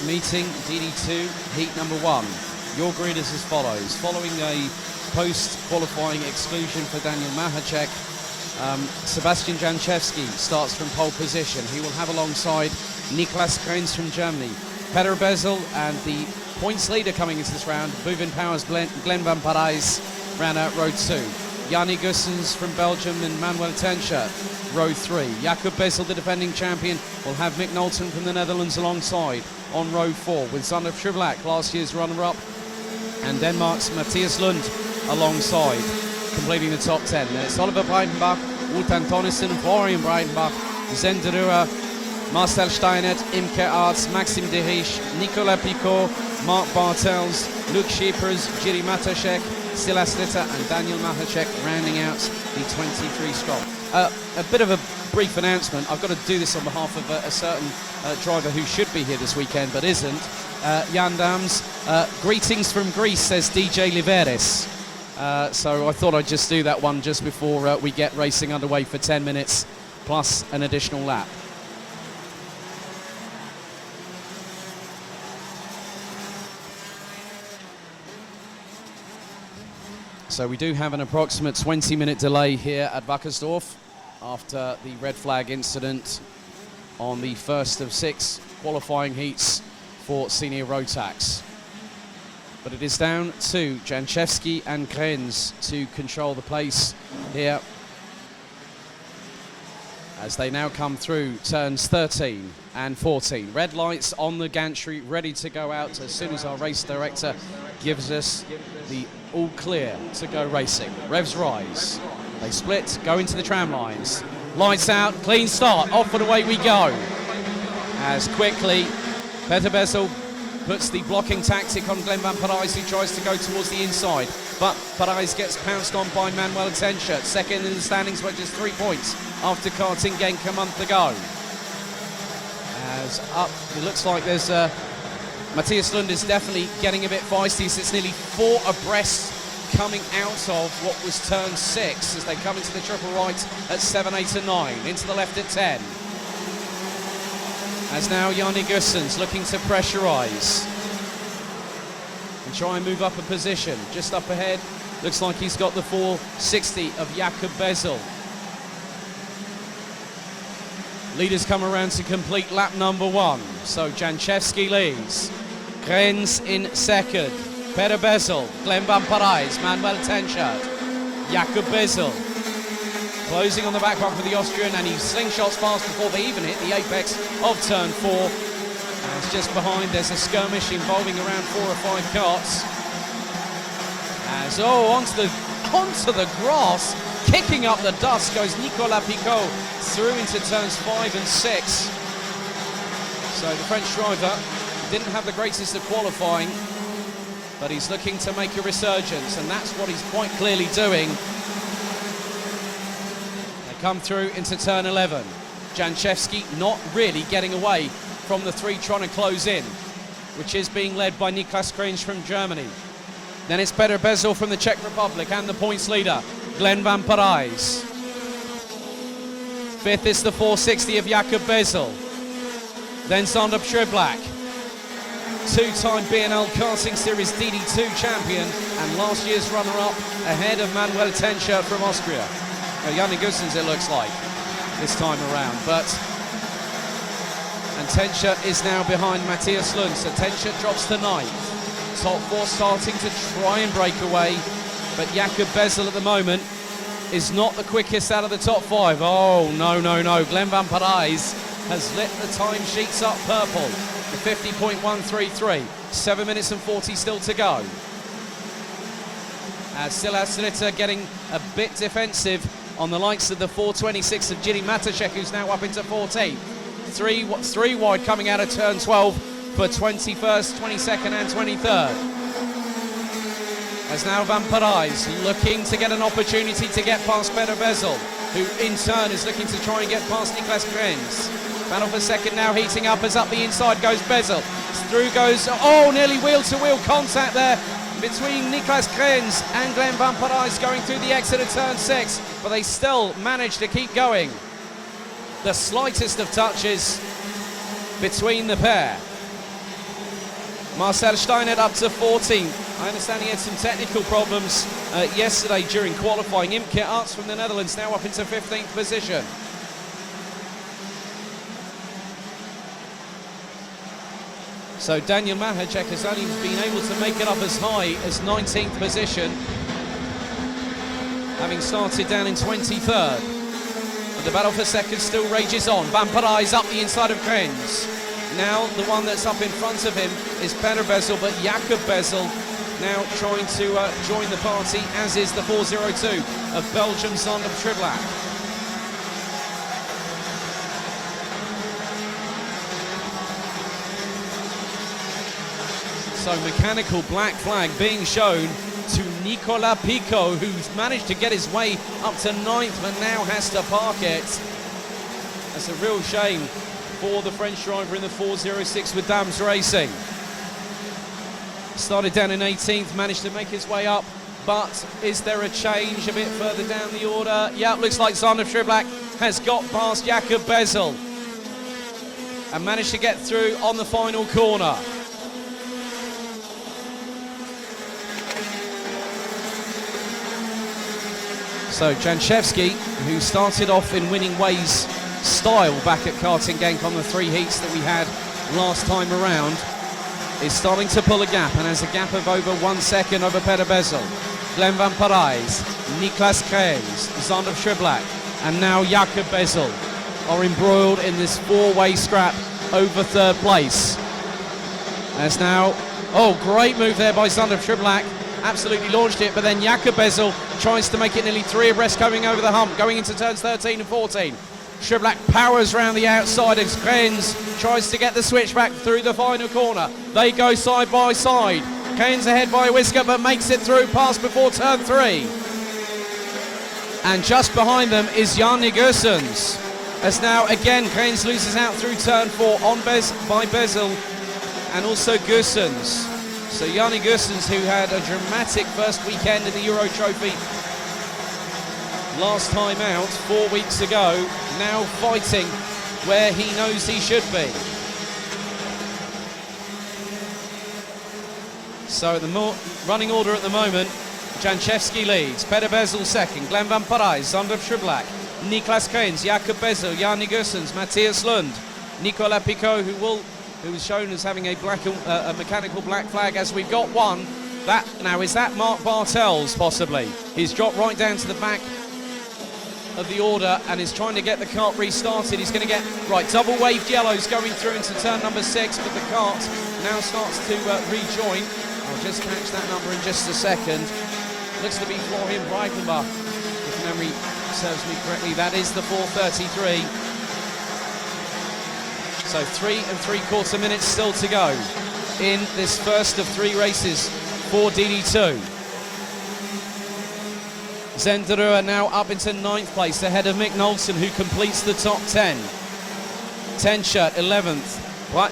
meeting DD2 heat number 1. Your grid is as follows. Following a post-qualifying exclusion for Daniel Mahacek, Sebastian Janczewski starts from pole position. He will have alongside Niklas Krenz from Germany, Peter Bezel, and the points leader coming into this round, Bouvin Powers, Glenn van Parijs, round out row 2. Yanni Gussens from Belgium and Manuel Tenscher, row 3. Jakob Bezel, the defending champion, will have Mick Knowlton from the Netherlands alongside on row 4, with Sander Schublack, last year's runner-up, and Denmark's Mathias Lund alongside, completing the top 10. Then it's Oliver Breitenbach, Wotan Tonnesen, Florian Breitenbach, Zenderua, Marcel Steinert, Imke Arts, Maxim Deriche, Nicolas Picot, Mark Bartels, Luke Schiepers, Jiri Matashek, Stila Slitter and Daniel Mahacek rounding out the 23 strong. A bit of a brief announcement. I've got to do this on behalf of a certain driver who should be here this weekend but isn't. Jan Dams, greetings from Greece, says DJ Liveris. So I thought I'd just do that one just before we get racing underway for 10 minutes plus an additional lap. So we do have an approximate 20-minute delay here at Wackersdorf after the red flag incident on the first of 6 qualifying heats for senior Rotax. But it is down to Janczewski and Krenz to control the pace here as they now come through turns 13 and 14. Red lights on the gantry ready to go out as soon as our race director gives us the all clear to go racing. Revs rise, they split, go into the tram lines. Lights out, clean start, off and away we go. As quickly, Peter Bezel puts the blocking tactic on Glenn van Parijs, who tries to go towards the inside. But Parijs gets pounced on by Manuel Tenscher, second in the standings by just 3 points after karting Genk a month ago. As up, it looks like there's Mathias Lund is definitely getting a bit feisty. So it's nearly 4 abreast coming out of what was turn 6 as they come into the triple right at 7, 8 and 9, into the left at 10. As now Yanni Gussens looking to pressurise and try and move up a position. Just up ahead, looks like he's got the 460 of Jakob Bezel. Leaders come around to complete lap number 1. So Janczewski leads, Krenz in second, Peter Bezel, Glenn van Parijs, Manuel Tenscher, Jakob Bezel. Closing on the back one for the Austrian, and he slingshots past before they even hit the apex of turn 4. As just behind there's a skirmish involving around 4 or 5 carts. As onto the grass, kicking up the dust goes Nicolas Picot through into turns 5 and 6. So the French driver didn't have the greatest of qualifying, but he's looking to make a resurgence, and that's what he's quite clearly doing. Come through into turn 11. Janczewski not really getting away from the 3 trying to close in, which is being led by Niklas Krenz from Germany. Then it's Peter Bezel from the Czech Republic and the points leader, Glenn van Parijs. 5th is the 460 of Jakob Bezel. Then Sander Schublack, 2-time BNL Karting Series DD2 champion and last year's runner-up ahead of Manuel Tenscher from Austria. Yanni Gussens, it looks like, this time around, and Tenscher is now behind Mathias Lund, so Tenscher drops to 9th. Top 4 starting to try and break away, but Jakob Bezel at the moment is not the quickest out of the top 5. Oh, no, Glenn van Parijs has lit the timesheets up purple, the 50.133, 7 minutes and 40 still to go. As Stila Slitter getting a bit defensive on the likes of the 426 of Jiri Matashek, who's now up into 14th. 3 wide coming out of turn 12 for 21st, 22nd and 23rd. As now Van Parijs looking to get an opportunity to get past Peter Bezel, who in turn is looking to try and get past Niklas Krenz. Battle for second now heating up as up the inside goes Bezel. Through goes, nearly wheel-to-wheel contact there between Niklas Krenz and Glenn van Parijs going through the exit of turn 6, but they still manage to keep going. The slightest of touches between the pair. Marcel Steiner up to 14th. I understand he had some technical problems yesterday during qualifying. Imke Arts from the Netherlands now up into 15th position. So Daniel Mahacek has only been able to make it up as high as 19th position, having started down in 23rd. But the battle for second still rages on. Van Parijs up the inside of Grens. Now the one that's up in front of him is Peter Bezel, but Jakob Bezel now trying to join the party, as is the 402 of Belgium, Zandam Triblak. So mechanical black flag being shown to Nicolas Picot, who's managed to get his way up to 9th, but now has to park it. That's a real shame for the French driver in the 406 with Dams Racing. Started down in 18th, managed to make his way up, but is there a change a bit further down the order? Yeah, looks like Zandam Triblak has got past Jakob Bezel and managed to get through on the final corner. So Janchevsky, who started off in winning ways style back at Karting Genk on the 3 heats that we had last time around, is starting to pull a gap, and has a gap of over 1 second over Peter Bezel, Glenn Van Parijs, Niklas Kreens, Zandam Triblak, and now Jakob Bezel are embroiled in this 4-way scrap over 3rd place. As now, oh, great move there by Zandam Triblak. Absolutely launched it, but then Jakob Bezel tries to make it nearly 3 abreast coming over the hump, going into turns 13 and 14. Triblak powers round the outside as Kreens tries to get the switchback through the final corner. They go side by side. Kreens ahead by a whisker, but makes it through past before turn 3. And just behind them is Jarni Goossens. As now again Kreens loses out through turn 4 by Bezel and also Goossens. So Jarni Goossens, who had a dramatic first weekend in the Euro Trophy last time out 4 weeks ago, now fighting where he knows he should be. So the running order at the moment, Janchevsky leads, Peter Bezel second, Glenn Van Parijs, Zandam Triblak, Niklas Kreens, Jakob Bezel, Jarni Goossens, Matthias Lund, Nicolas Picot, who was shown as having a mechanical black flag, as we've got one. That now, is that Mark Bartels possibly? He's dropped right down to the back of the order and is trying to get the kart restarted. He's going to get, right, double waved yellows going through into turn number 6, but the kart now starts to rejoin. I'll just catch that number in just a second. Looks to be Florian Breitenbach, if memory serves me correctly. That is the 433. So 3 3/4 minutes still to go in this first of 3 races for DD2. Zenderua now up into 9th place ahead of Mick Knowlton, who completes the top 10. Tenscher 11th.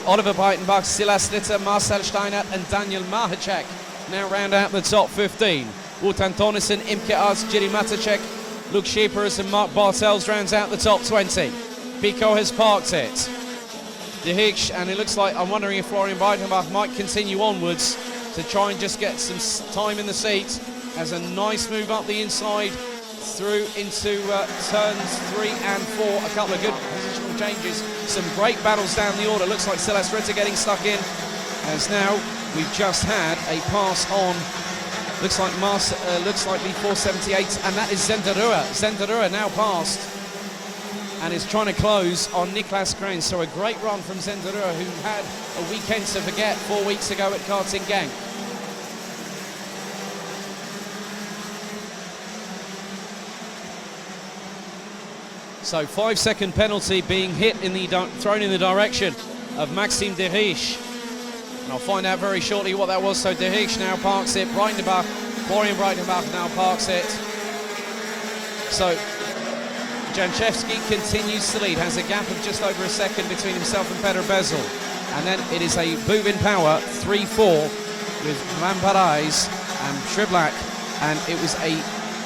Oliver Breitenbach, Silas Ritter, Marcel Steiner and Daniel Mahacek now round out the top 15. Wotan Tonnesen, Imke Arts, Jiri Matacek, Luke Scheepers and Mark Bartels rounds out the top 20. Pico has parked it. De Higgs, and it looks like, I'm wondering if Florian Breitenbach might continue onwards to try and just get some time in the seat. Has a nice move up the inside through into turns 3 and 4. A couple of good positional changes. Some great battles down the order. Looks like Silas Ritter getting stuck in. As now we've just had a pass on. Looks like the 478, and that is Zenderua. Zenderua now passed and is trying to close on Niklas Kreens. So a great run from Zenderua, who had a weekend to forget 4 weeks ago at Karting Genk. So 5-second penalty being hit in the thrown in the direction of Maxime De Higgs. And I'll find out very shortly what that was. So De Higgs now parks it. Breitenbach, Florian Breitenbach now parks it. So Janchevsky continues to lead, has a gap of just over a second between himself and Peter Bezel. And then it is a move in power, 3-4, with Van Parijs and Triblak. And it was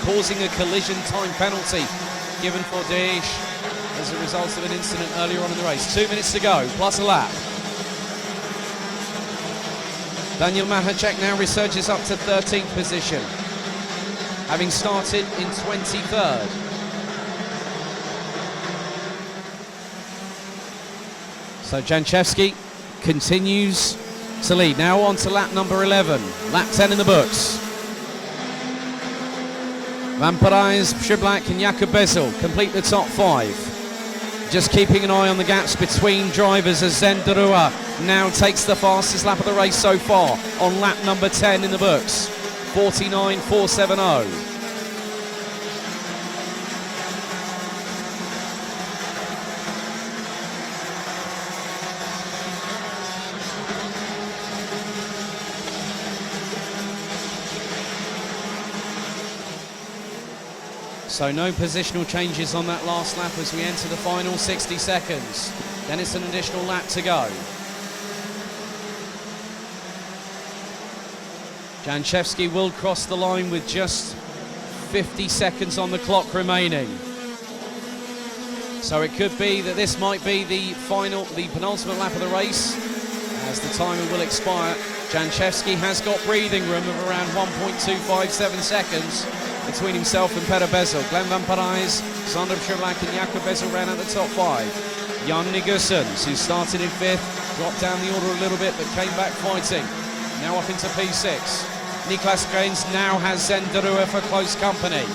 causing a collision time penalty given for De Higgs as a result of an incident earlier on in the race. 2 minutes to go, plus a lap. Daniel Mahacek now resurges up to 13th position, having started in 23rd. So Janchevsky continues to lead. Now on to lap number 11, lap 10 in the books. Van Parijs, Przyblak and Jakub Bezel complete the top 5. Just keeping an eye on the gaps between drivers as Zen Derua now takes the fastest lap of the race so far on lap number 10 in the books, 49.470. So no positional changes on that last lap as we enter the final 60 seconds. Then it's an additional lap to go. Janchevsky will cross the line with just 50 seconds on the clock remaining. So it could be that this might be the penultimate lap of the race. As the timer will expire, Janchevsky has got breathing room of around 1.257 seconds between himself and Peter Bezel. Glenn Van Parijs, Sander Przyblak and Jakub Bezel ran out the top 5. Jan Nigussens, who started in 5th, dropped down the order a little bit but came back fighting. Now up into P6. Niklas Gaines now has Zen Derua for close company.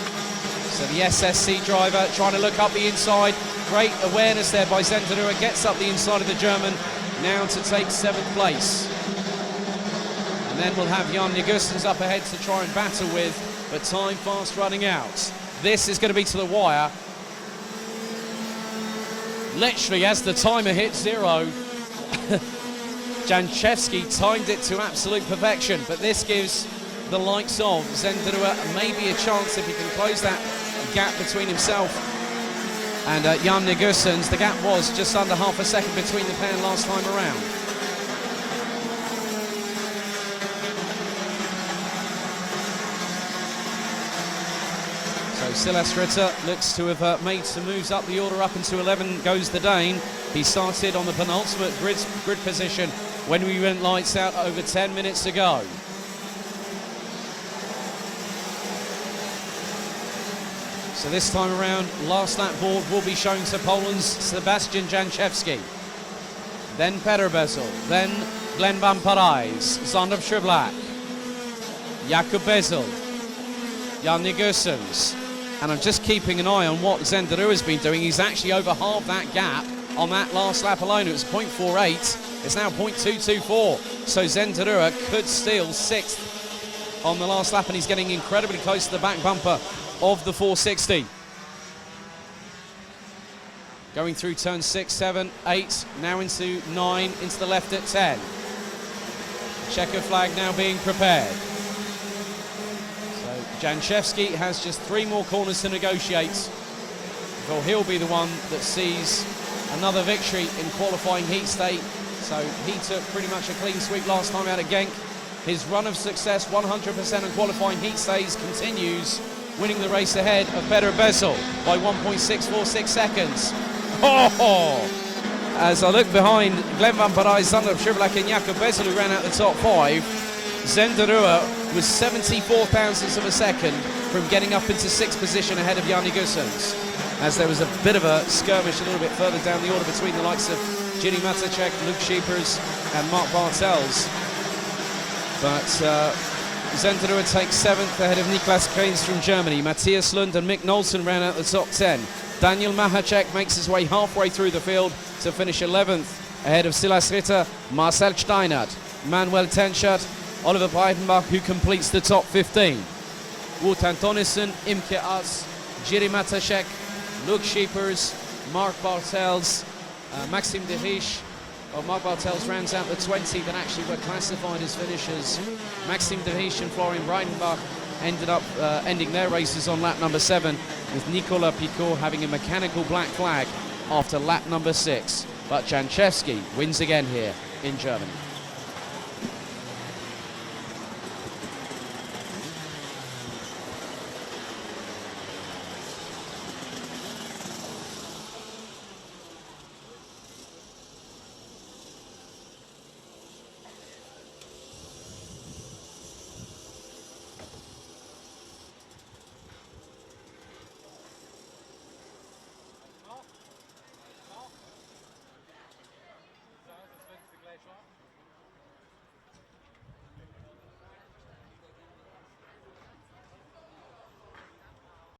So the SSC driver trying to look up the inside. Great awareness there by Zen Derua, gets up the inside of the German, now to take 7th place. And then we'll have Jan Nigussens up ahead to try and battle with, but time fast running out. This is going to be to the wire. Literally as the timer hits 0, Janchevsky timed it to absolute perfection, but this gives the likes of Zen Derua maybe a chance if he can close that gap between himself and Jan Nigussens. The gap was just under half a second between the pair last time around. Silas Ritter looks to have made some moves up the order. Up into 11 goes the Dane. He started on the penultimate grid position when we went lights out over 10 minutes ago. So this time around, last lap board will be shown to Poland's Sebastian Janchevsky. Then Peter Bezel, then Glenn Van Parijs, Sander Przyblak, Jakub Bezel, Jan Nigussens. And I'm just keeping an eye on what Zen Derua has been doing. He's actually over half that gap on that last lap alone. It was 0.48. It's now 0.224. So Zen Derua could steal 6th on the last lap, and he's getting incredibly close to the back bumper of the 460. Going through turn 6, 7, 8, now into 9, into the left at 10. Checker flag now being prepared. Janchevsky has just 3 more corners to negotiate before he'll be the one that sees another victory in qualifying heat state. So he took pretty much a clean sweep last time out at Genk. His run of success, 100% in qualifying heat stays, continues, winning the race ahead of Peter Bezel by 1.646 seconds. Oh! As I look behind, Glenn Van Parijs, Sander Przyblak and Jakub Bezel, who ran out the top 5, Zen Derua was 74 thousandths of a second from getting up into 6th position ahead of Jan Nigussens, as there was a bit of a skirmish a little bit further down the order between the likes of Jiří Matacek, Luke Scheepers and Mark Bartels. But Zen Derua takes 7th ahead of Niklas Gaines from Germany. Matthias Lund and Mick Knowlton ran out the top 10. Daniel Mahacek makes his way halfway through the field to finish 11th ahead of Silas Ritter, Marcel Steinert, Manuel Tenschert, Oliver Breitenbach, who completes the top 15. Wotan Tonnesen, Imke As, Jiří Matacek, Luke Scheepers, Mark Bartels, Maxim de Riche. Well, Mark Bartels rounds out the 20 that actually were classified as finishers. Maxim de Riche and Florian Breitenbach ended up ending their races on lap number 7, with Nicolas Picot having a mechanical black flag after lap number 6. But Janchevsky wins again here in Germany.